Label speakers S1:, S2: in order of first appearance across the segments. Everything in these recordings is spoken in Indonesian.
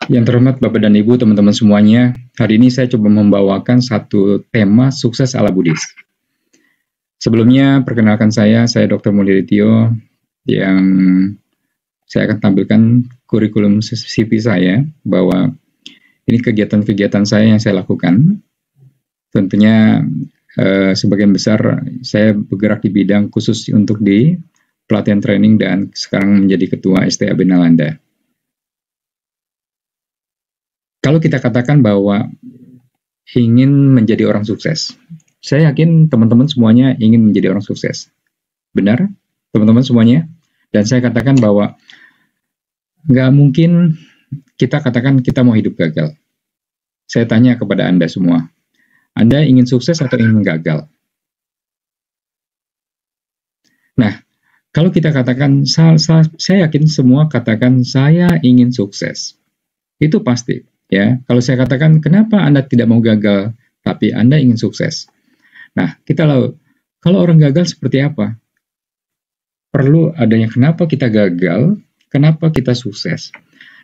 S1: Yang terhormat Bapak dan Ibu, teman-teman semuanya, hari ini saya coba membawakan satu tema sukses ala Buddhis. Sebelumnya, perkenalkan saya Dr. Mulyarityo, yang saya akan tampilkan kurikulum CV saya, bahwa ini kegiatan-kegiatan saya yang saya lakukan. Tentunya sebagian besar saya bergerak di bidang khusus untuk di pelatihan training dan sekarang menjadi ketua STA Bina Landa. Kalau kita katakan bahwa ingin menjadi orang sukses, saya yakin teman-teman semuanya ingin menjadi orang sukses. Benar, teman-teman semuanya? Dan saya katakan bahwa nggak mungkin kita katakan kita mau hidup gagal. Saya tanya kepada Anda semua, Anda ingin sukses atau ingin gagal? Nah, kalau kita katakan, saya yakin semua katakan saya ingin sukses. Itu pasti. Ya, kalau saya katakan, kenapa Anda tidak mau gagal, tapi Anda ingin sukses? Nah, kita lalu, kalau orang gagal seperti apa? Perlu adanya kenapa kita gagal, kenapa kita sukses.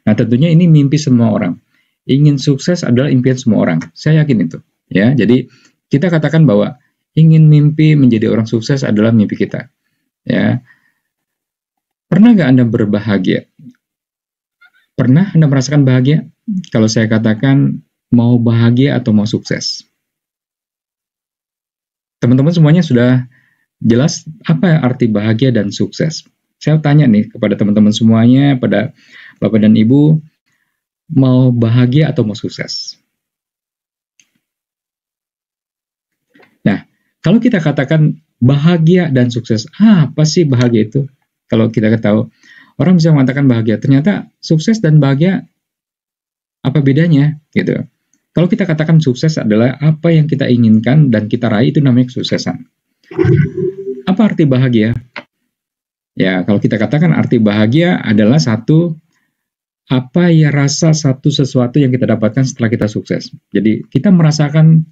S1: Nah, tentunya ini mimpi semua orang. Ingin sukses adalah impian semua orang. Saya yakin itu. Ya, jadi kita katakan bahwa ingin mimpi menjadi orang sukses adalah mimpi kita. Ya, pernah nggak Anda berbahagia? Pernah Anda merasakan bahagia? Kalau saya katakan mau bahagia atau mau sukses? Teman-teman semuanya sudah jelas apa arti bahagia dan sukses? Saya tanya nih kepada teman-teman semuanya, pada Bapak dan Ibu, mau bahagia atau mau sukses? Nah, kalau kita katakan bahagia dan sukses, apa sih bahagia itu? Kalau kita tahu, orang bisa mengatakan bahagia, ternyata sukses dan bahagia apa bedanya gitu. Kalau kita katakan sukses adalah apa yang kita inginkan dan kita raih, itu namanya kesuksesan. Apa arti bahagia? Ya, kalau kita katakan arti bahagia adalah satu, apa ya rasa sesuatu yang kita dapatkan setelah kita sukses. Jadi kita merasakan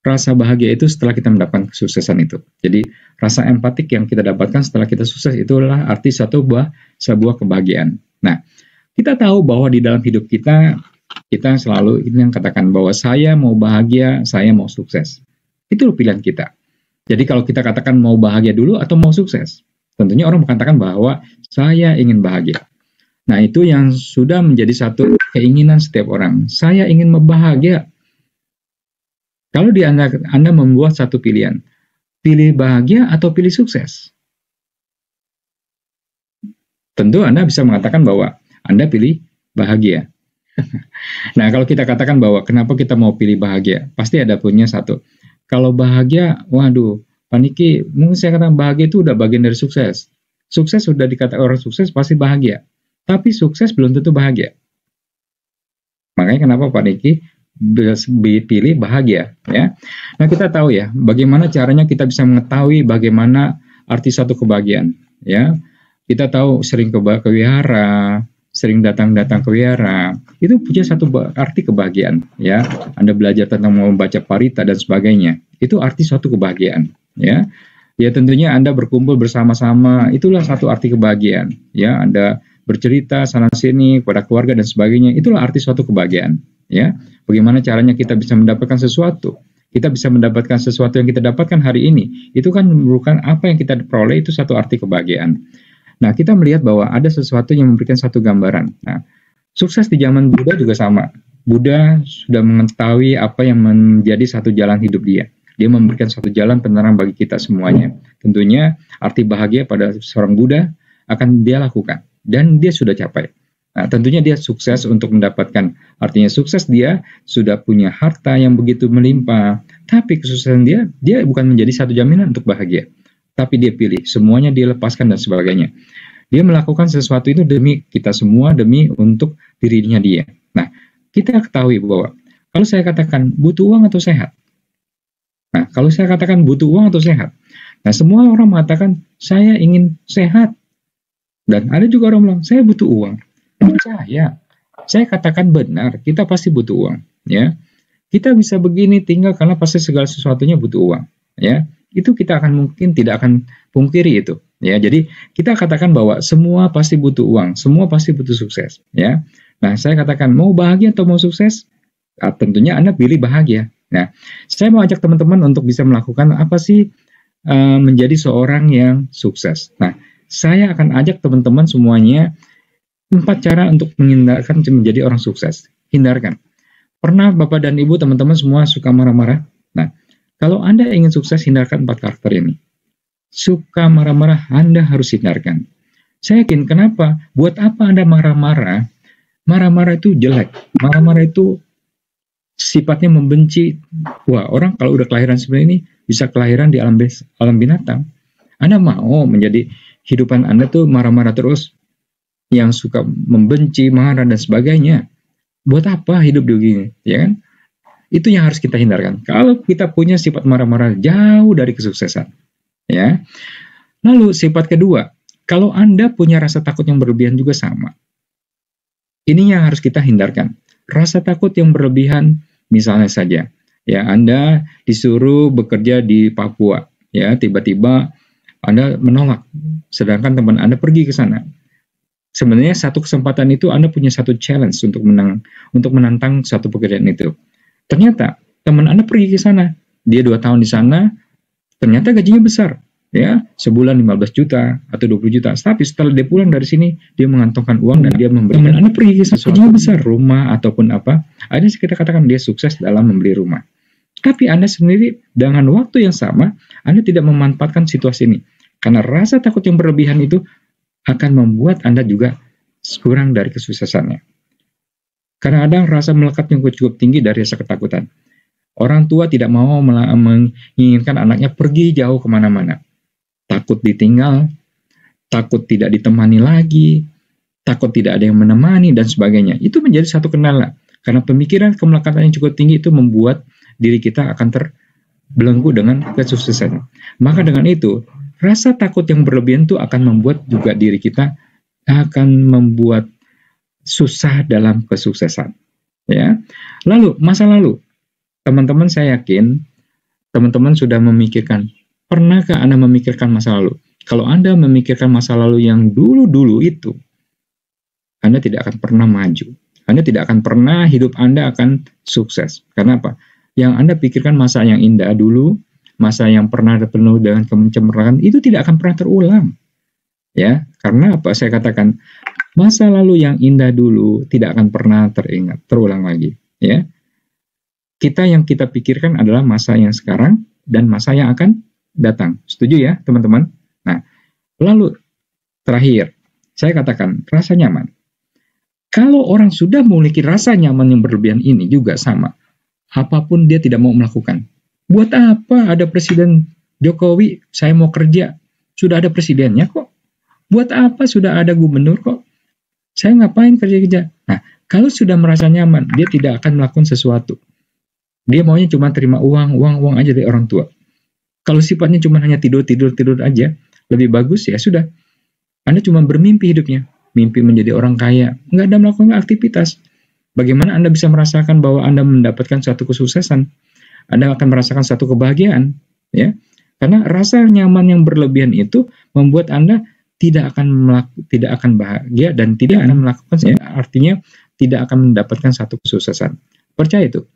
S1: rasa bahagia itu setelah kita mendapatkan kesuksesan itu. Jadi rasa empatik yang kita dapatkan setelah kita sukses itulah arti sebuah kebahagiaan. Nah, kita tahu bahwa di dalam hidup kita selalu ini yang katakan bahwa saya mau bahagia, saya mau sukses. Itu pilihan kita. Jadi kalau kita katakan mau bahagia dulu atau mau sukses, tentunya orang mengatakan bahwa saya ingin bahagia. Nah, itu yang sudah menjadi satu keinginan setiap orang. Saya ingin bahagia. Kalau Anda membuat satu pilihan, pilih bahagia atau pilih sukses? Tentu Anda bisa mengatakan bahwa Anda pilih bahagia. Nah, kalau kita katakan bahwa kenapa kita mau pilih bahagia, pasti ada punya satu. Kalau bahagia, waduh, Pak Niki, mungkin saya katakan bahagia itu udah bagian dari sukses. Sukses sudah dikatakan orang sukses pasti bahagia. Tapi sukses belum tentu bahagia. Makanya kenapa Pak Niki pilih bahagia, ya. Nah, kita tahu ya, bagaimana caranya kita bisa mengetahui bagaimana arti satu kebahagiaan, ya. Kita tahu sering ke wihara, sering datang ke wihara, itu punya satu arti kebahagiaan, ya. Anda belajar tentang membaca parita dan sebagainya, itu arti suatu kebahagiaan, ya. Ya, tentunya Anda berkumpul bersama-sama, itulah satu arti kebahagiaan, ya. Anda bercerita sana sini kepada keluarga dan sebagainya, itulah arti suatu kebahagiaan, ya. Bagaimana caranya kita bisa mendapatkan sesuatu? Kita bisa mendapatkan sesuatu yang kita dapatkan hari ini, itu kan merupakan apa yang kita peroleh, itu satu arti kebahagiaan. Nah, kita melihat bahwa ada sesuatu yang memberikan satu gambaran. Nah, sukses di zaman Buddha juga sama. Buddha sudah mengetahui apa yang menjadi satu jalan hidup dia. Dia memberikan satu jalan penerang bagi kita semuanya. Tentunya arti bahagia pada seorang Buddha akan dia lakukan. Dan dia sudah capai. Nah, tentunya dia sukses untuk mendapatkan. Artinya sukses dia sudah punya harta yang begitu melimpah. Tapi kesuksesan dia bukan menjadi satu jaminan untuk bahagia. Tapi dia pilih, semuanya dia lepaskan dan sebagainya. Dia melakukan sesuatu itu demi kita semua, demi untuk dirinya dia. Nah, kita ketahui bahwa kalau saya katakan butuh uang atau sehat. Nah, kalau saya katakan butuh uang atau sehat. Nah, semua orang mengatakan saya ingin sehat. Dan ada juga orang bilang saya butuh uang. Saya katakan benar, kita pasti butuh uang. Ya, kita bisa begini tinggal karena pasti segala sesuatunya butuh uang. Ya. Itu kita akan mungkin tidak akan pungkiri itu, ya. Jadi kita katakan bahwa semua pasti butuh uang, semua pasti butuh sukses, ya. Nah, saya katakan, mau bahagia atau mau sukses? Tentunya Anda pilih bahagia. Nah, saya mau ajak teman-teman untuk bisa melakukan apa sih menjadi seorang yang sukses. Nah, saya akan ajak teman-teman semuanya 4 cara untuk menghindarkan menjadi orang sukses. Hindarkan. Pernah Bapak dan Ibu, teman-teman semua suka marah-marah? Nah, kalau Anda ingin sukses, hindarkan 4 karakter ini. Suka marah-marah, Anda harus hindarkan. Saya yakin, kenapa? Buat apa Anda marah-marah? Marah-marah itu jelek. Marah-marah itu sifatnya membenci. Wah, orang kalau udah kelahiran seperti ini, bisa kelahiran di alam binatang. Anda mau menjadi hidupan Anda tuh marah-marah terus, yang suka membenci, marah, dan sebagainya. Buat apa hidup begini, ya kan? Itu yang harus kita hindarkan. Kalau kita punya sifat marah-marah, jauh dari kesuksesan. Ya. Lalu sifat kedua, kalau Anda punya rasa takut yang berlebihan juga sama. Ini yang harus kita hindarkan. Rasa takut yang berlebihan, misalnya saja, ya Anda disuruh bekerja di Papua, ya tiba-tiba Anda menolak, sedangkan teman Anda pergi ke sana. Sebenarnya satu kesempatan itu Anda punya satu challenge untuk menantang satu pekerjaan itu. Ternyata teman Anda pergi ke sana, dia 2 tahun di sana, ternyata gajinya besar. Ya, sebulan 15 juta atau 20 juta. Tapi setelah dia pulang dari sini, dia mengantongkan uang dan dia memberikan. Teman Anda pergi ke sesuatu besar, rumah ataupun apa. Ada kita katakan dia sukses dalam membeli rumah. Tapi Anda sendiri dengan waktu yang sama, Anda tidak memanfaatkan situasi ini. Karena rasa takut yang berlebihan itu akan membuat Anda juga kurang dari kesuksesannya. Kadang-kadang rasa melekat yang cukup tinggi dari rasa ketakutan. Orang tua tidak mau menginginkan anaknya pergi jauh kemana-mana. Takut ditinggal, takut tidak ditemani lagi, takut tidak ada yang menemani, dan sebagainya. Itu menjadi satu kendala. Karena pemikiran kemelekatan yang cukup tinggi itu membuat diri kita akan terbelenggu dengan kesuksesan. Maka dengan itu, rasa takut yang berlebihan itu akan membuat juga diri kita akan membuat susah dalam kesuksesan. Ya. Lalu, masa lalu. Teman-teman, saya yakin teman-teman sudah memikirkan. Pernahkah Anda memikirkan masa lalu? Kalau Anda memikirkan masa lalu yang dulu-dulu itu, Anda tidak akan pernah maju. Anda tidak akan pernah hidup Anda akan sukses. Karena apa? Yang Anda pikirkan masa yang indah dulu, masa yang pernah penuh dengan kecemburuan, itu tidak akan pernah terulang. Ya, karena apa? Saya katakan, masa lalu yang indah dulu tidak akan pernah terulang lagi. Ya, yang kita pikirkan adalah masa yang sekarang dan masa yang akan datang. Setuju ya, teman-teman? Nah, lalu terakhir, saya katakan rasa nyaman. Kalau orang sudah memiliki rasa nyaman yang berlebihan ini juga sama, apapun dia tidak mau melakukan. Buat apa ada Presiden Jokowi, saya mau kerja, sudah ada presidennya kok. Buat apa sudah ada gubernur kok, saya ngapain kerja-kerja. Nah, kalau sudah merasa nyaman, dia tidak akan melakukan sesuatu. Dia maunya cuma terima uang aja dari orang tua. Kalau sifatnya cuma hanya tidur aja, lebih bagus ya sudah. Anda cuma bermimpi hidupnya, mimpi menjadi orang kaya, nggak ada melakukan aktivitas. Bagaimana Anda bisa merasakan bahwa Anda mendapatkan suatu kesuksesan? Anda akan merasakan satu kebahagiaan, ya. Karena rasa nyaman yang berlebihan itu membuat Anda tidak akan bahagia dan tidak akan melakukan, ya, artinya tidak akan mendapatkan satu kesuksesan. Percaya itu.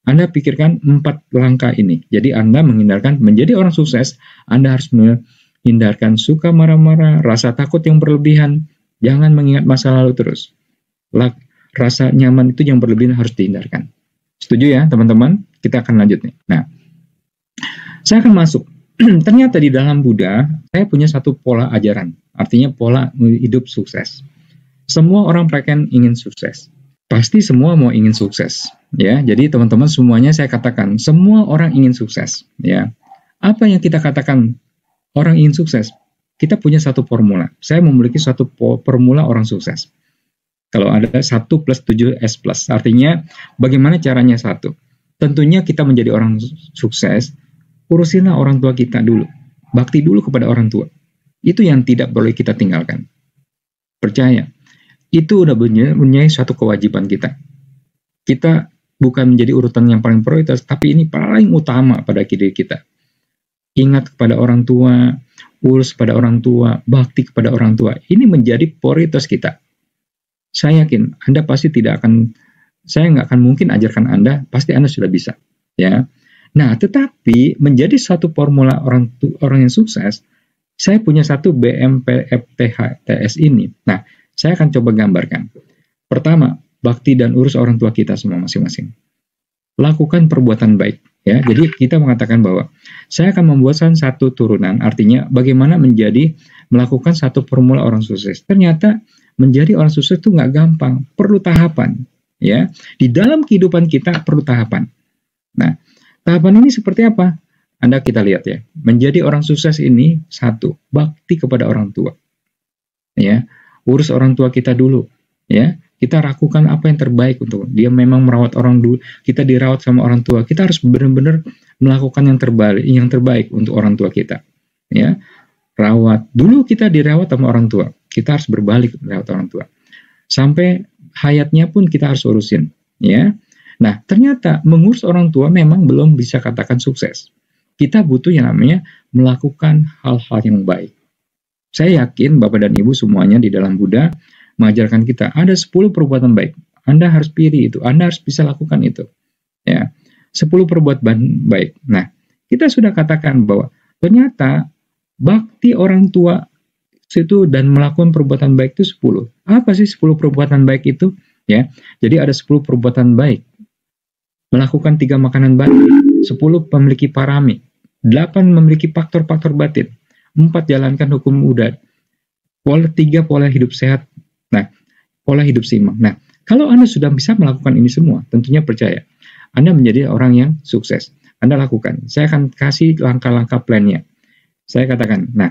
S1: Anda pikirkan 4 langkah ini. Jadi Anda menghindarkan menjadi orang sukses, Anda harus menghindarkan suka marah-marah, rasa takut yang berlebihan, jangan mengingat masa lalu terus. Rasa nyaman itu yang berlebihan harus dihindarkan. Setuju ya teman-teman? Kita akan lanjut nih. Nah, saya akan masuk. Ternyata di dalam Buddha, saya punya satu pola ajaran. Artinya pola hidup sukses. Semua orang pengen ingin sukses. Pasti semua mau ingin sukses, ya. Jadi teman-teman semuanya saya katakan, semua orang ingin sukses, ya. Apa yang kita katakan orang ingin sukses? Kita punya satu formula. Saya memiliki satu formula orang sukses. Kalau ada 1 + 7 S+, artinya bagaimana caranya 1? Tentunya kita menjadi orang sukses, urusinlah orang tua kita dulu. Bakti dulu kepada orang tua. Itu yang tidak boleh kita tinggalkan. Percaya. Itu udah punya suatu kewajiban kita. Kita bukan menjadi urutan yang paling prioritas, tapi ini paling utama pada diri kita. Ingat kepada orang tua, urus pada orang tua, bakti kepada orang tua. Ini menjadi prioritas kita. Saya yakin Anda pasti tidak akan, saya nggak akan mungkin ajarkan Anda, pasti Anda sudah bisa. Ya. Nah, tetapi menjadi satu formula orang yang sukses, saya punya satu BMPFTHTS ini. Nah, saya akan coba gambarkan. Pertama, bakti dan urus orang tua kita semua masing-masing. Lakukan perbuatan baik. Ya, jadi kita mengatakan bahwa saya akan membuat satu turunan, artinya bagaimana melakukan satu formula orang sukses. Ternyata menjadi orang sukses itu nggak gampang, perlu tahapan. Ya, di dalam kehidupan kita perlu tahapan. Nah, tahapan ini seperti apa? Anda kita lihat ya. Menjadi orang sukses ini satu, bakti kepada orang tua. Ya, urus orang tua kita dulu. Ya, kita lakukan apa yang terbaik untuk dia. Memang merawat orang dulu, kita dirawat sama orang tua, kita harus benar-benar melakukan yang terbaik untuk orang tua kita. Ya, rawat dulu, kita dirawat sama orang tua, kita harus berbalik merawat orang tua sampai hayatnya pun kita harus urusin. Ya, nah ternyata mengurus orang tua memang belum bisa katakan sukses. Kita butuh yang namanya melakukan hal-hal yang baik. Saya yakin Bapak dan Ibu semuanya di dalam Buddha mengajarkan kita ada 10 perbuatan baik. Anda harus pilih itu, Anda harus bisa lakukan itu. Ya, 10 perbuatan baik. Nah, kita sudah katakan bahwa ternyata bakti orang tua itu dan melakukan perbuatan baik itu 10. Apa sih 10 perbuatan baik itu? Ya, jadi ada 10 perbuatan baik. Melakukan 3 makanan batin, 10 memiliki parami, 8 memiliki faktor-faktor batin, 4 jalankan hukum Buddha, 3 pola hidup sehat. Nah, pola hidup seimbang. Nah, kalau Anda sudah bisa melakukan ini semua, tentunya percaya, Anda menjadi orang yang sukses. Anda lakukan. Saya akan kasih langkah-langkah plannya. Saya katakan, nah,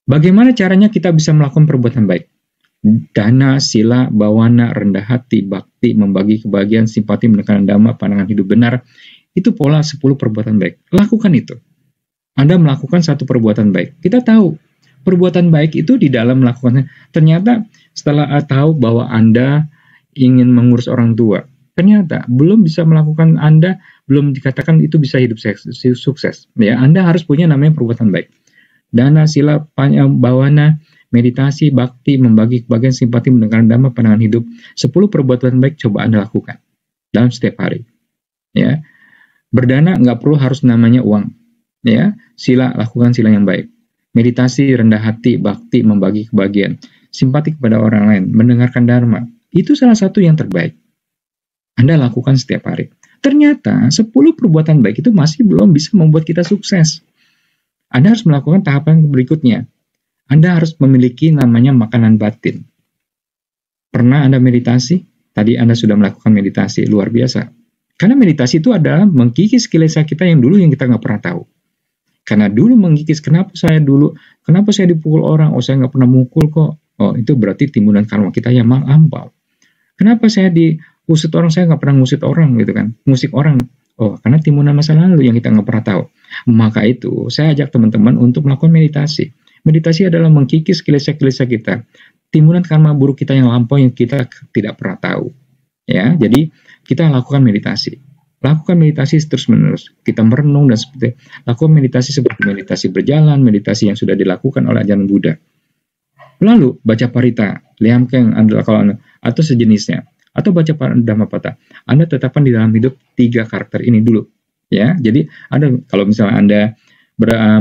S1: bagaimana caranya kita bisa melakukan perbuatan baik? Dana, sila, bawana, rendah hati, bakti, membagi kebahagiaan, simpati, menekan dhamma, pandangan hidup benar. Itu pola 10 perbuatan baik. Lakukan itu. Anda melakukan satu perbuatan baik. Kita tahu, perbuatan baik itu di dalam melakukannya. Ternyata setelah tahu bahwa Anda ingin mengurus orang tua, ternyata belum bisa melakukan, Anda belum dikatakan itu bisa hidup sukses. Ya, Anda harus punya namanya perbuatan baik. Dana, sila, bawana, meditasi, bakti, membagi kebahagiaan, simpati, mendengarkan dhamma, pandangan hidup. 10 perbuatan baik coba Anda lakukan dalam setiap hari. Ya, berdana nggak perlu harus namanya uang. Ya, sila, lakukan sila yang baik. Meditasi, rendah hati, bakti, membagi kebahagiaan, simpati kepada orang lain, mendengarkan dharma. Itu salah satu yang terbaik. Anda lakukan setiap hari. Ternyata 10 perbuatan baik itu masih belum bisa membuat kita sukses. Anda harus melakukan tahapan berikutnya. Anda harus memiliki namanya makanan batin. Pernah Anda meditasi? Tadi Anda sudah melakukan meditasi, luar biasa. Karena meditasi itu adalah mengkikis kilesa kita yang dulu yang kita nggak pernah tahu. Karena dulu mengkikis, kenapa saya dipukul orang? Oh, saya nggak pernah mukul kok. Oh, itu berarti timbunan karma kita yang lampau. Kenapa saya diusut orang? Saya nggak pernah ngusut orang, gitu kan? Ngusik orang. Oh, karena timbunan masa lalu yang kita nggak pernah tahu. Maka itu, saya ajak teman-teman untuk melakukan meditasi. Meditasi adalah mengkikis kilesa-kilesa kita. Timbunan karma buruk kita yang lampau yang kita tidak pernah tahu. Ya, jadi kita lakukan meditasi. Lakukan meditasi terus-menerus. Kita merenung dan seperti lakukan meditasi seperti meditasi berjalan, meditasi yang sudah dilakukan oleh ajaran Buddha. Lalu baca parita, liamkeng atau sejenisnya, atau baca Dhammapada. Anda tetapkan di dalam hidup 3 karakter ini dulu. Ya, jadi Anda kalau misalnya Anda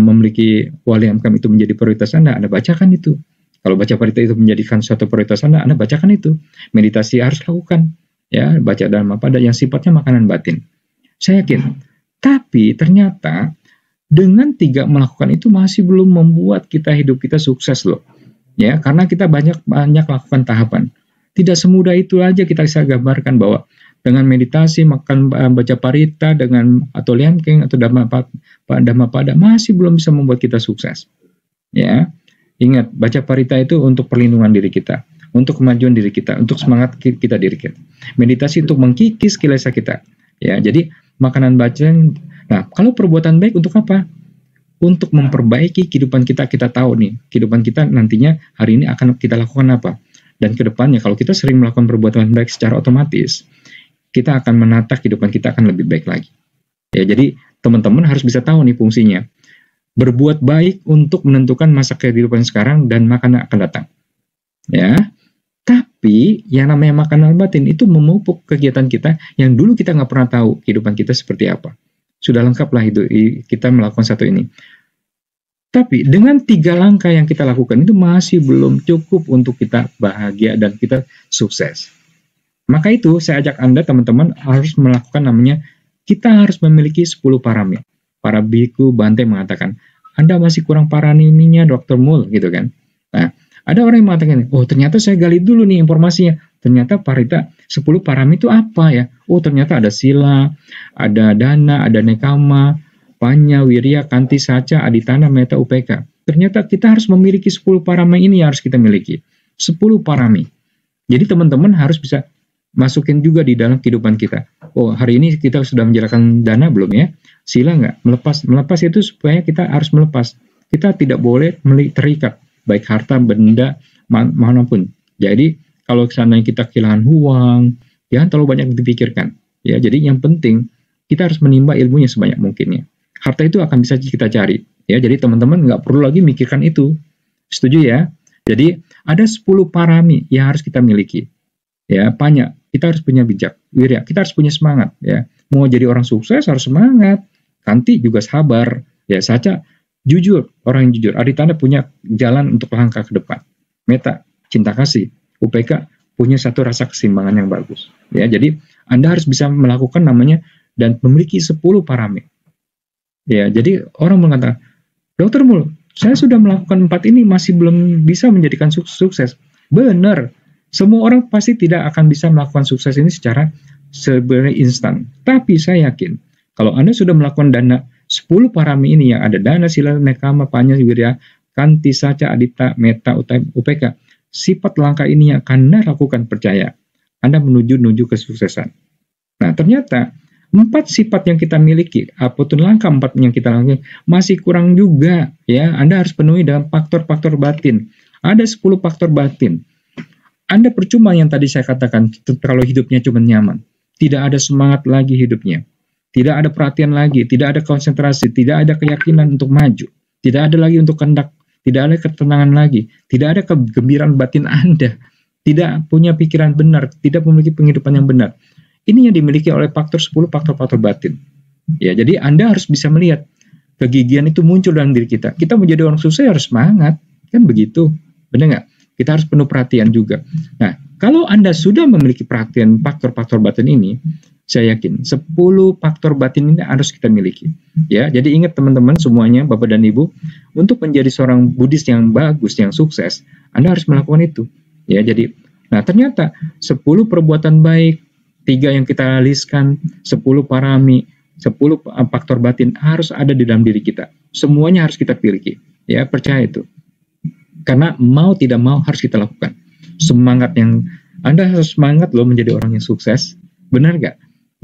S1: memiliki waliamkeng itu menjadi prioritas Anda bacakan itu. Kalau baca parita itu menjadikan suatu prioritas Anda bacakan itu. Meditasi harus lakukan. Ya, baca Dhammapada yang sifatnya makanan batin. Saya yakin. Tapi ternyata dengan 3 melakukan itu masih belum membuat hidup kita sukses loh. Ya, karena kita banyak lakukan tahapan. Tidak semudah itu aja kita bisa gambarkan bahwa dengan meditasi, baca parita, atau liamkeng atau Dhammapada masih belum bisa membuat kita sukses. Ya, ingat, baca parita itu untuk perlindungan diri kita, untuk kemajuan diri kita, untuk semangat kita diri kita. Meditasi untuk mengkikis kilesa kita. Ya, jadi makanan bacaan. Nah, kalau perbuatan baik untuk apa? Untuk memperbaiki kehidupan kita. Kita tahu nih, kehidupan kita nantinya hari ini akan kita lakukan apa. Dan ke depannya kalau kita sering melakukan perbuatan baik secara otomatis, kita akan menata kehidupan kita akan lebih baik lagi. Ya, jadi teman-teman harus bisa tahu nih fungsinya. Berbuat baik untuk menentukan masa kehidupan sekarang dan makanan akan datang. Ya. Tapi yang namanya makanan batin itu memupuk kegiatan kita yang dulu kita nggak pernah tahu kehidupan kita seperti apa. Sudah lengkaplah itu kita melakukan satu ini. Tapi dengan 3 langkah yang kita lakukan itu masih belum cukup untuk kita bahagia dan kita sukses. Maka itu saya ajak Anda teman-teman harus melakukan namanya kita harus memiliki 10 parami. Para biku Bante mengatakan, Anda masih kurang paramininya Dr. Mul gitu kan. Nah, ada orang yang mengatakan, oh ternyata saya gali dulu nih informasinya. Ternyata Parita 10 parami itu apa ya? Oh ternyata ada sila, ada dana, ada nekama, panya, wirya, kanti, saca, aditana, meta, upeka. Ternyata kita harus memiliki 10 parami ini yang harus kita miliki. 10 parami. Jadi teman-teman harus bisa masukin juga di dalam kehidupan kita. Oh hari ini kita sudah menjalankan dana belum ya? Sila nggak? Melepas itu supaya kita harus melepas. Kita tidak boleh terikat. Baik harta, benda, manapun. Jadi, kalau seandainya kita kehilangan uang, jangan terlalu banyak dipikirkan. Ya, jadi yang penting, kita harus menimba ilmunya sebanyak mungkinnya. Harta itu akan bisa kita cari. Ya, jadi teman-teman nggak perlu lagi mikirkan itu. Setuju ya? Jadi, ada 10 parami yang harus kita miliki. Ya, banyak. Kita harus punya bijak. Wirya, kita harus punya semangat. Ya, mau jadi orang sukses harus semangat. Kanti juga sabar. Ya, saca jujur, orang yang jujur. Aditana punya jalan untuk langkah ke depan. Meta, cinta kasih. UPK punya satu rasa keseimbangan yang bagus. Ya, jadi Anda harus bisa melakukan namanya dan memiliki 10 parami. Ya, jadi orang mengatakan, Dokter Mul, saya sudah melakukan 4 ini masih belum bisa menjadikan sukses. Benar. Semua orang pasti tidak akan bisa melakukan sukses ini secara sebenarnya instan. Tapi saya yakin kalau Anda sudah melakukan dana 10 parami ini yang ada dana, sila, nekama, panya, wirya, kanti, saca, adita, meta, upeka. Sifat langkah ini yang akan Anda lakukan, percaya. Anda menuju kesuksesan. Nah, ternyata 4 sifat yang kita miliki, apapun langkah 4 yang kita lakukan, masih kurang juga. Ya, Anda harus penuhi dengan faktor-faktor batin. Ada 10 faktor batin. Anda percuma yang tadi saya katakan, kalau hidupnya cuma nyaman. Tidak ada semangat lagi hidupnya. Tidak ada perhatian lagi, tidak ada konsentrasi, tidak ada keyakinan untuk maju, tidak ada lagi untuk kehendak, tidak ada ketenangan lagi, tidak ada kegembiraan batin Anda, tidak punya pikiran benar, tidak memiliki penghidupan yang benar. Ini yang dimiliki oleh 10 faktor-faktor batin. Ya, jadi Anda harus bisa melihat kegigihan itu muncul dalam diri kita. Kita menjadi orang sukses harus semangat, kan begitu, benar nggak? Kita harus penuh perhatian juga. Nah, kalau Anda sudah memiliki perhatian faktor-faktor batin ini, saya yakin 10 faktor batin ini harus kita miliki. Ya, jadi ingat teman-teman semuanya, Bapak dan Ibu, untuk menjadi seorang Buddhis yang bagus, yang sukses, Anda harus melakukan itu. Ya, jadi, nah ternyata 10 perbuatan baik, 3 yang kita listkan, 10 parami, 10 faktor batin harus ada di dalam diri kita. Semuanya harus kita miliki. Ya, percaya itu. Karena mau tidak mau harus kita lakukan. Semangat yang Anda harus semangat loh menjadi orang yang sukses. Benar nggak?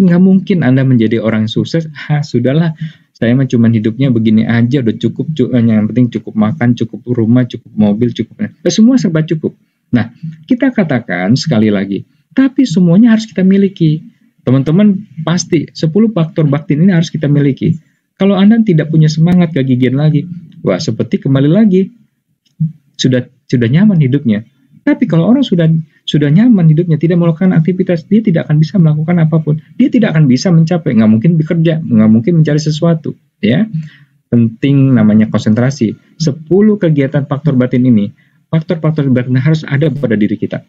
S1: Nggak mungkin Anda menjadi orang yang sukses. Sudahlah, saya mah cuma hidupnya begini aja, udah cukup. Yang penting cukup makan, cukup rumah, cukup mobil, cukup. Semua serba cukup. Nah, kita katakan sekali lagi, tapi semuanya harus kita miliki. Teman-teman, pasti 10 faktor batin ini harus kita miliki. Kalau Anda tidak punya semangat, kegigihan lagi, wah seperti kembali lagi, sudah nyaman hidupnya. Tapi kalau orang sudah nyaman hidupnya, tidak melakukan aktivitas, dia tidak akan bisa melakukan apapun. Dia tidak akan bisa mencapai, nggak mungkin bekerja, nggak mungkin mencari sesuatu. Ya, penting namanya konsentrasi. 10 kegiatan faktor batin ini, faktor-faktor batin harus ada pada diri kita.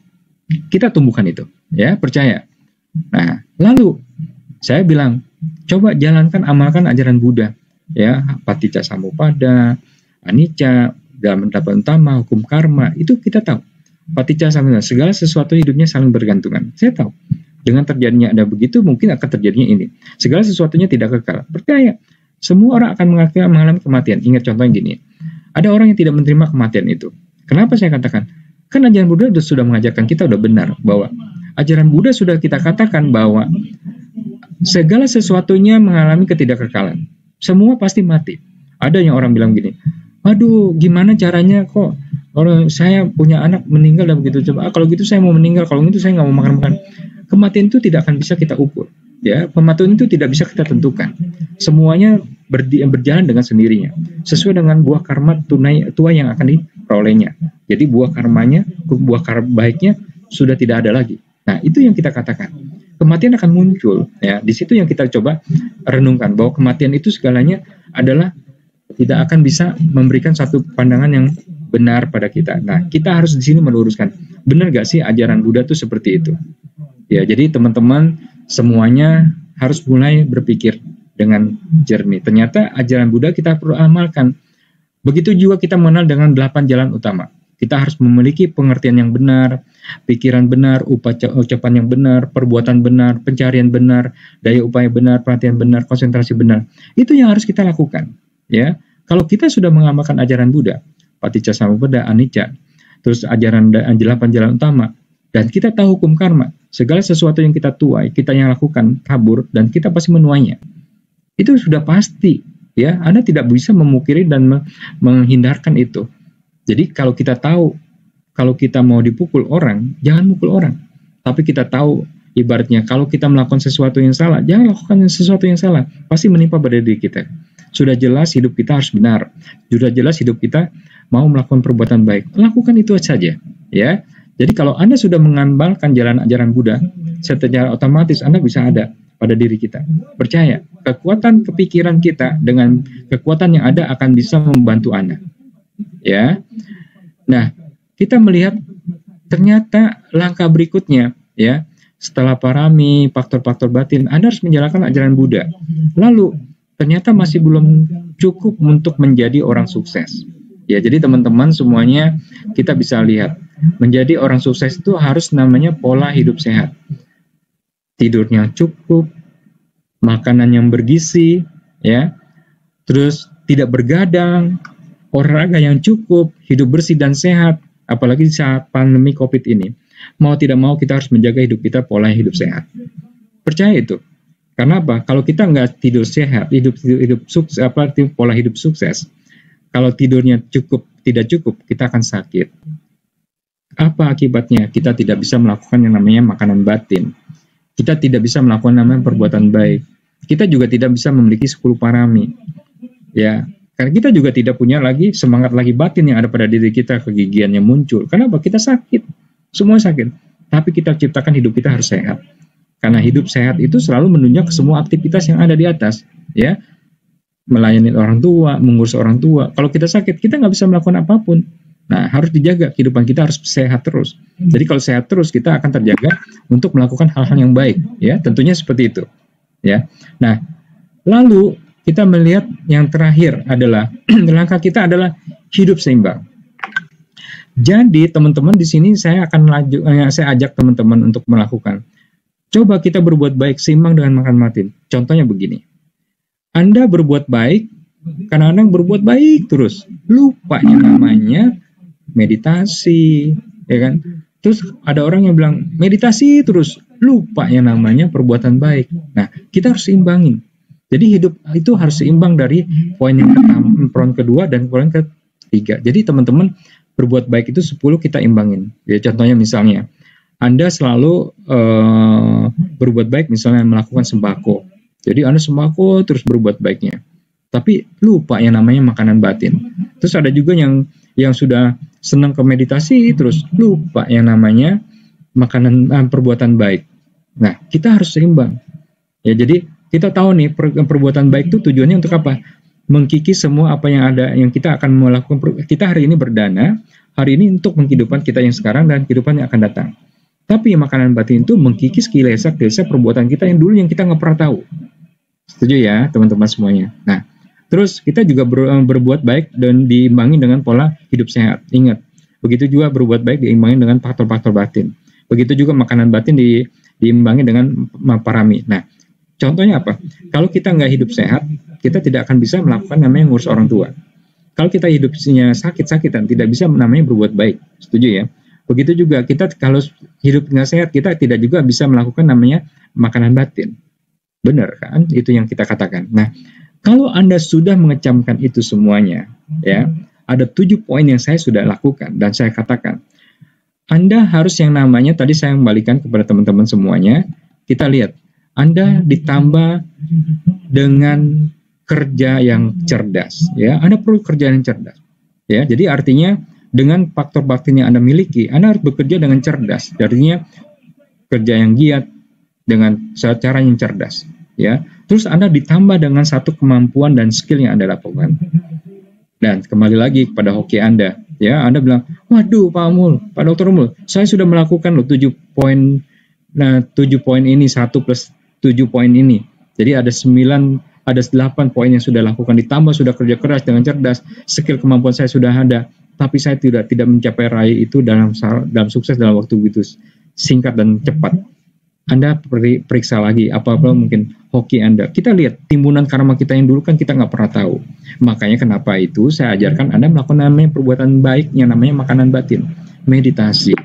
S1: Kita tumbuhkan itu, ya, percaya. Nah, lalu saya bilang, coba jalankan, amalkan ajaran Buddha, ya, Paticca Samuppada, Anicca, dalam pendapat utama, hukum karma, itu kita tahu. Paticca Samuppada, segala sesuatu hidupnya saling bergantungan. Saya tahu. Dengan terjadinya ada begitu, mungkin akan terjadinya ini. Segala sesuatunya tidak kekal. Percaya. Semua orang akan mengalami kematian. Ingat contohnya gini. Ada orang yang tidak menerima kematian itu. Kenapa saya katakan? Kan ajaran Buddha sudah mengajarkan kita, sudah benar. Bahwa ajaran Buddha sudah kita katakan bahwa segala sesuatunya mengalami ketidakkekalan. Semua pasti mati. Ada yang orang bilang gini, aduh, gimana caranya kok orang saya punya anak meninggal dan begitu coba. Kalau gitu saya mau meninggal, kalau gitu saya nggak mau makan. Kematian itu tidak akan bisa kita ukur. Ya, kematian itu tidak bisa kita tentukan. Semuanya berjalan dengan sendirinya, sesuai dengan buah karma tua yang akan diperolehnya. Jadi buah karmanya, buah karma baiknya sudah tidak ada lagi. Nah, itu yang kita katakan. Kematian akan muncul, ya. Di situ yang kita coba renungkan bahwa kematian itu segalanya adalah tidak akan bisa memberikan satu pandangan yang benar pada kita. Nah, kita harus di sini meluruskan. Benar gak sih ajaran Buddha itu seperti itu? Ya, jadi teman-teman semuanya harus mulai berpikir dengan jernih. Ternyata ajaran Buddha kita perlu amalkan. Begitu juga kita mengenal dengan 8 jalan utama. Kita harus memiliki pengertian yang benar, pikiran benar, ucapan yang benar, perbuatan benar, pencarian benar, daya upaya benar, perhatian benar, konsentrasi benar. Itu yang harus kita lakukan. Ya, kalau kita sudah mengamalkan ajaran Buddha, Paticcasamuppada, Anicca, terus ajaran 8 jalan utama, dan kita tahu hukum karma, segala sesuatu yang kita tuai, kita yang lakukan kabur, dan kita pasti menuainya. Itu sudah pasti. Ya, Anda tidak bisa memungkiri dan menghindarkan itu. Jadi kalau kita tahu, kalau kita mau dipukul orang, jangan mukul orang. Tapi kita tahu, ibaratnya kalau kita melakukan sesuatu yang salah, jangan lakukan sesuatu yang salah. Pasti menimpa pada diri kita. Sudah jelas hidup kita harus benar. Sudah jelas hidup kita mau melakukan perbuatan baik. Lakukan itu saja. Ya. Jadi kalau Anda sudah mengamalkan jalan ajaran Buddha, secara otomatis Anda bisa ada pada diri kita. Percaya, kekuatan kepikiran kita dengan kekuatan yang ada akan bisa membantu Anda. Ya. Nah, kita melihat ternyata langkah berikutnya, ya, setelah parami, faktor-faktor batin, Anda harus menjalankan ajaran Buddha. Lalu, ternyata masih belum cukup untuk menjadi orang sukses. Ya, jadi teman-teman semuanya kita bisa lihat, menjadi orang sukses itu harus namanya pola hidup sehat. Tidurnya cukup, makanan yang bergizi, ya, terus tidak bergadang, olahraga yang cukup, hidup bersih dan sehat, apalagi saat pandemi COVID ini. Mau tidak mau kita harus menjaga hidup kita pola hidup sehat. Percaya itu. Karena apa? Kalau kita nggak tidur sehat, hidup sukses, pola hidup sukses, kalau tidurnya tidak cukup, kita akan sakit. Apa akibatnya? Kita tidak bisa melakukan yang namanya makanan batin. Kita tidak bisa melakukan namanya perbuatan baik. Kita juga tidak bisa memiliki 10 parami. Ya, karena kita juga tidak punya lagi semangat lagi batin yang ada pada diri kita, kegigihannya muncul. Kenapa? Kita sakit. Semua sakit. Tapi kita ciptakan hidup kita harus sehat. Karena hidup sehat itu selalu menunjang ke semua aktivitas yang ada di atas. Ya, melayani orang tua, mengurus orang tua. Kalau kita sakit, kita nggak bisa melakukan apapun. Nah, harus dijaga. Kehidupan kita harus sehat terus. Jadi kalau sehat terus, kita akan terjaga untuk melakukan hal-hal yang baik. Ya, tentunya seperti itu. Ya. Nah, lalu kita melihat yang terakhir adalah langkah kita adalah hidup seimbang. Jadi teman-teman di sini saya ajak teman-teman untuk melakukan. Coba kita berbuat baik seimbang dengan makan batin. Contohnya begini. Anda berbuat baik karena Anda berbuat baik terus. Lupa yang namanya meditasi, ya kan? Terus ada orang yang bilang meditasi terus, lupa yang namanya perbuatan baik. Nah, kita harus seimbangin. Jadi hidup itu harus seimbang dari poin yang poin kedua dan poin ketiga. Jadi teman-teman berbuat baik itu 10 kita imbangin. Ya, contohnya misalnya Anda selalu berbuat baik misalnya melakukan sembako. Jadi Anda sembako terus berbuat baiknya. Tapi lupa yang namanya makanan batin. Terus ada juga yang sudah senang ke meditasi terus lupa yang namanya makanan perbuatan baik. Nah, kita harus seimbang. Ya, jadi kita tahu nih perbuatan baik itu tujuannya untuk apa? Mengkikis semua apa yang ada yang kita akan melakukan. Kita hari ini berdana, hari ini untuk menghidupkan kita yang sekarang dan kehidupan yang akan datang. Tapi makanan batin itu mengkikis kilesa perbuatan kita yang dulu yang kita nggak pernah tahu. Setuju ya teman-teman semuanya. Nah, terus kita juga berbuat baik dan diimbangi dengan pola hidup sehat. Ingat, begitu juga berbuat baik diimbangi dengan faktor-faktor batin. Begitu juga makanan batin diimbangi dengan parami. Nah, contohnya apa? Kalau kita nggak hidup sehat, kita tidak akan bisa melakukan namanya ngurus orang tua. Kalau kita hidupnya sakit-sakitan, tidak bisa namanya berbuat baik. Setuju ya? Begitu juga kita kalau hidup nggak sehat, kita tidak juga bisa melakukan namanya makanan batin. Benar kan? Itu yang kita katakan. Nah, kalau Anda sudah mengecamkan itu semuanya, ya, ada 7 poin yang saya sudah lakukan dan saya katakan. Anda harus yang namanya, tadi saya kembalikan kepada teman-teman semuanya, kita lihat, Anda ditambah dengan kerja yang cerdas, ya. Anda perlu kerja yang cerdas, ya. Jadi artinya dengan faktor batin yang Anda miliki, Anda harus bekerja dengan cerdas. Artinya kerja yang giat dengan cara yang cerdas, ya. Terus Anda ditambah dengan satu kemampuan dan skill yang Anda lakukan. Dan kembali lagi kepada hoki Anda, ya. Anda bilang, waduh Pak Amul, Pak Dr. Amul, saya sudah melakukan loh 7 poin, 7 poin ini, 1 plus 7 poin ini. Jadi ada 8 poin yang sudah lakukan, ditambah sudah kerja keras dengan cerdas, skill kemampuan saya sudah ada, tapi saya tidak mencapai raih itu dalam sukses dalam waktu begitu singkat dan cepat. Anda periksa lagi apa-apa mungkin hoki Anda. Kita lihat timbunan karma kita yang dulu kan kita nggak pernah tahu. Makanya kenapa itu saya ajarkan Anda melakukan namanya perbuatan baik yang namanya makanan batin, meditasi.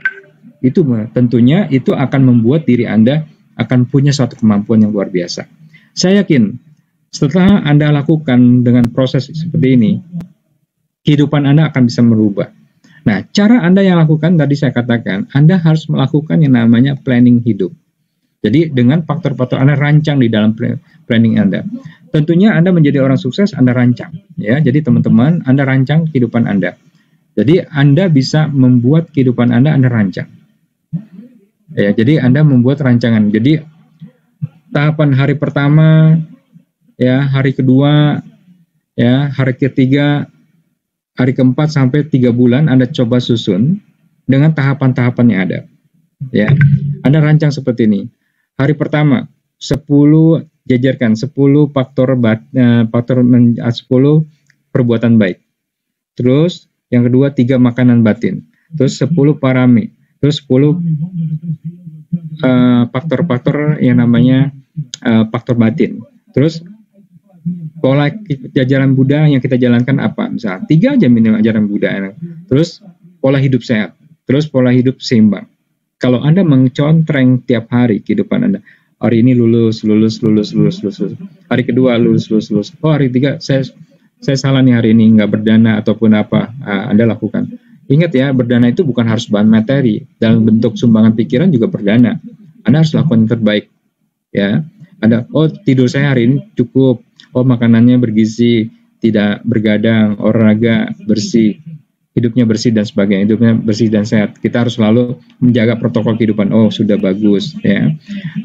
S1: Itu tentunya itu akan membuat diri Anda akan punya suatu kemampuan yang luar biasa. Saya yakin setelah Anda lakukan dengan proses seperti ini, kehidupan Anda akan bisa merubah. Nah, cara Anda yang lakukan tadi saya katakan, Anda harus melakukan yang namanya planning hidup. Jadi dengan faktor-faktor Anda rancang di dalam planning Anda. Tentunya Anda menjadi orang sukses, Anda rancang. Ya, jadi teman-teman, Anda rancang kehidupan Anda. Jadi Anda bisa membuat kehidupan Anda rancang. Ya, jadi Anda membuat rancangan. Jadi tahapan hari pertama, ya, hari kedua, ya, hari ketiga, hari keempat sampai 3 bulan Anda coba susun dengan tahapan-tahapan yang ada. Ya, Anda rancang seperti ini. Hari pertama 10 jajarkan 10 faktor 10 perbuatan baik. Terus yang kedua 3 makanan batin. Terus 10 parami. Terus 10 faktor-faktor yang namanya faktor batin. Terus pola ajaran Buddha yang kita jalankan apa? Misalnya 3 aja minimal ajaran Buddha. Terus pola hidup sehat. Terus pola hidup seimbang. Kalau Anda mencontreng tiap hari kehidupan Anda, hari ini lulus. Hari kedua lulus. Oh, hari ketiga saya salah nih hari ini, nggak berdana ataupun apa. Anda lakukan. Ingat ya, berdana itu bukan harus bahan materi. Dalam bentuk sumbangan pikiran juga berdana. Anda harus lakukan yang terbaik. Ya, tidur saya hari ini cukup. Oh, makanannya bergizi, tidak bergadang, olahraga bersih. Hidupnya bersih dan sebagainya, hidupnya bersih dan sehat. Kita harus selalu menjaga protokol kehidupan. Oh, sudah bagus, ya.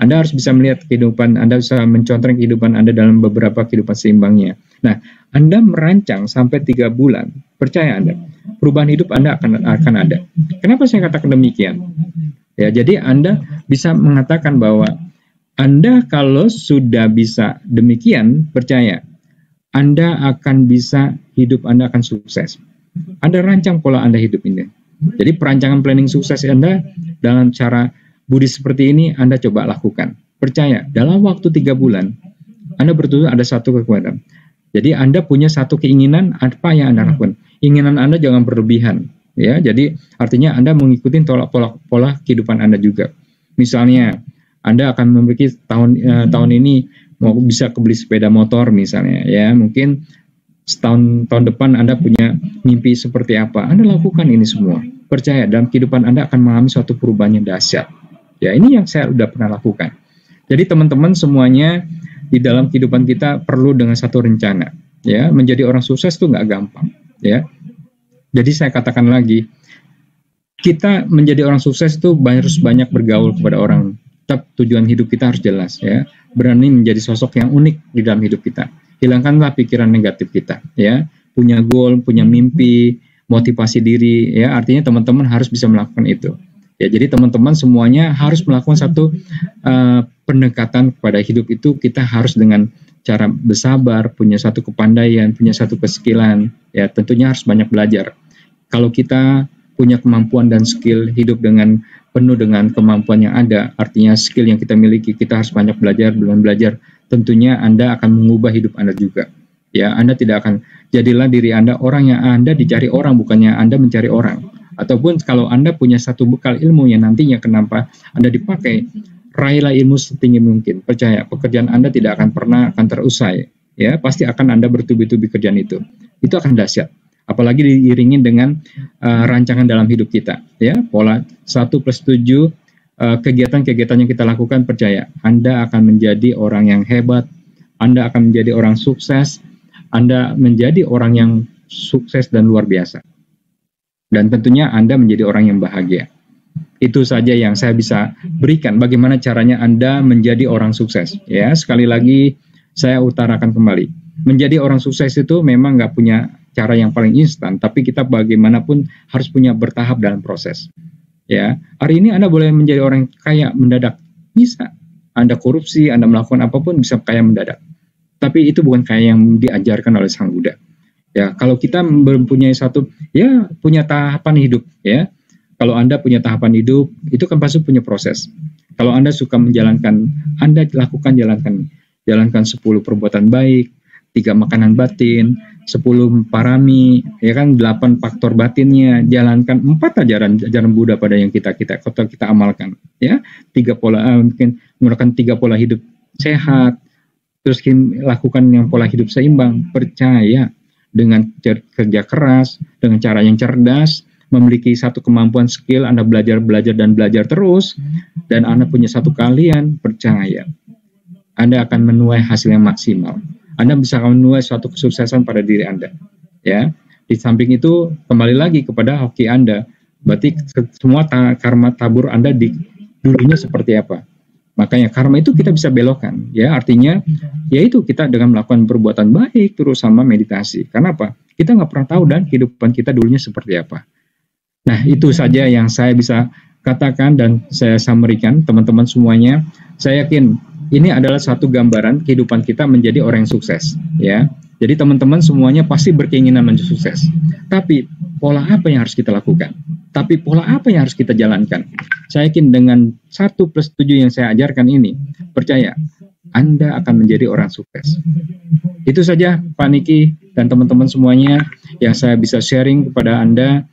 S1: Anda harus bisa melihat kehidupan, Anda bisa mencontreng kehidupan Anda dalam beberapa kehidupan seimbangnya. Nah, Anda merancang sampai 3 bulan, percaya Anda, perubahan hidup Anda akan ada. Kenapa saya katakan demikian? Ya, jadi Anda bisa mengatakan bahwa Anda kalau sudah bisa demikian, percaya, Anda akan bisa, hidup Anda akan sukses. Anda rancang pola Anda hidup ini. Jadi perancangan planning sukses Anda dalam cara Buddhis seperti ini Anda coba lakukan. Percaya, dalam waktu 3 bulan Anda betul-betul ada satu kekuatan. Jadi Anda punya satu keinginan apa yang Anda lakukan. Inginan Anda jangan berlebihan. Ya, jadi artinya Anda mengikuti pola kehidupan Anda juga. Misalnya Anda akan memiliki tahun ini mau bisa beli sepeda motor misalnya, ya mungkin tahun depan Anda punya mimpi seperti apa, Anda lakukan ini semua. Percaya, dalam kehidupan Anda akan mengalami suatu perubahan yang dahsyat. Ya, ini yang saya sudah pernah lakukan. Jadi teman-teman semuanya di dalam kehidupan kita perlu dengan satu rencana. Ya, menjadi orang sukses itu nggak gampang. Ya, jadi saya katakan lagi, kita menjadi orang sukses itu harus banyak bergaul kepada orang. Tetap tujuan hidup kita harus jelas. Ya, berani menjadi sosok yang unik di dalam hidup kita. Hilangkanlah pikiran negatif kita, ya. Punya goal, punya mimpi, motivasi diri, ya. Artinya teman-teman harus bisa melakukan itu. Ya, jadi teman-teman semuanya harus melakukan satu pendekatan kepada hidup itu. Kita harus dengan cara bersabar, punya satu kepandaian, punya satu keskilan. Ya, tentunya harus banyak belajar. Kalau kita punya kemampuan dan skill hidup dengan penuh dengan kemampuan yang ada, artinya skill yang kita miliki, kita harus banyak belajar. Dengan belajar tentunya Anda akan mengubah hidup Anda juga. Ya, Anda tidak akan, jadilah diri Anda orang yang Anda dicari orang, bukannya Anda mencari orang. Ataupun kalau Anda punya satu bekal ilmu yang nantinya kenapa Anda dipakai, raihlah ilmu setinggi mungkin. Percaya, pekerjaan Anda tidak akan pernah terusai. Ya, pasti akan Anda bertubi-tubi kerjaan itu. Itu akan dahsyat. Apalagi diiringi dengan rancangan dalam hidup kita. Ya, pola 1+7. Kegiatan-kegiatan yang kita lakukan, percaya, Anda akan menjadi orang yang hebat, Anda akan menjadi orang sukses, Anda menjadi orang yang sukses dan luar biasa. Dan tentunya Anda menjadi orang yang bahagia. Itu saja yang saya bisa berikan. Bagaimana caranya Anda menjadi orang sukses. Ya, sekali lagi saya utarakan kembali. Menjadi orang sukses itu memang nggak punya cara yang paling instan, tapi kita bagaimanapun harus punya bertahap dalam proses. Ya, hari ini Anda boleh menjadi orang kaya mendadak, bisa. Anda korupsi, Anda melakukan apapun bisa kaya mendadak. Tapi itu bukan kaya yang diajarkan oleh Sang Buddha. Ya, kalau kita mempunyai satu, ya punya tahapan hidup, ya. Kalau Anda punya tahapan hidup, itu kan pasti punya proses. Kalau Anda suka menjalankan, Anda jalankan 10 perbuatan baik, 3 makanan batin, 10 parami, ya kan 8 faktor batinnya, jalankan 4 ajaran Buddha pada yang kita amalkan, ya. 3 pola, mungkin menggunakan 3 pola hidup sehat, terus lakukan yang pola hidup seimbang, percaya dengan kerja keras, dengan cara yang cerdas, memiliki satu kemampuan skill, Anda belajar terus, dan Anda punya satu keahlian, percaya Anda akan menuai hasil yang maksimal. Anda bisa menuai suatu kesuksesan pada diri Anda. Ya, di samping itu kembali lagi kepada hoki Anda. Berarti semua karma tabur Anda di dulunya seperti apa. Makanya karma itu kita bisa belokkan. Ya, artinya yaitu kita dengan melakukan perbuatan baik terus sama meditasi. Karena apa? Kita nggak pernah tahu dan kehidupan kita dulunya seperti apa. Nah, itu saja yang saya bisa katakan dan saya summary-kan teman-teman semuanya. Saya yakin ini adalah satu gambaran kehidupan kita menjadi orang yang sukses, ya. Jadi teman-teman semuanya pasti berkeinginan menjadi sukses. Tapi pola apa yang harus kita lakukan? Tapi pola apa yang harus kita jalankan? Saya yakin dengan 1+7 yang saya ajarkan ini, percaya Anda akan menjadi orang sukses. Itu saja Pak Niki dan teman-teman semuanya yang saya bisa sharing kepada Anda.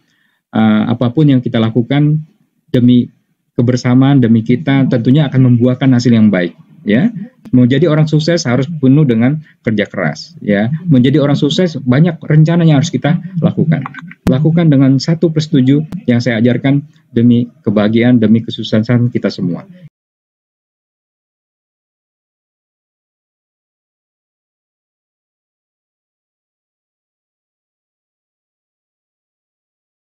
S1: Apapun yang kita lakukan demi kebersamaan, demi kita tentunya akan membuahkan hasil yang baik, ya. Mau jadi orang sukses harus penuh dengan kerja keras, ya. Menjadi orang sukses banyak rencana yang harus kita lakukan. Lakukan dengan 1+7 yang saya ajarkan demi kebahagiaan, demi kesuksesan kita semua.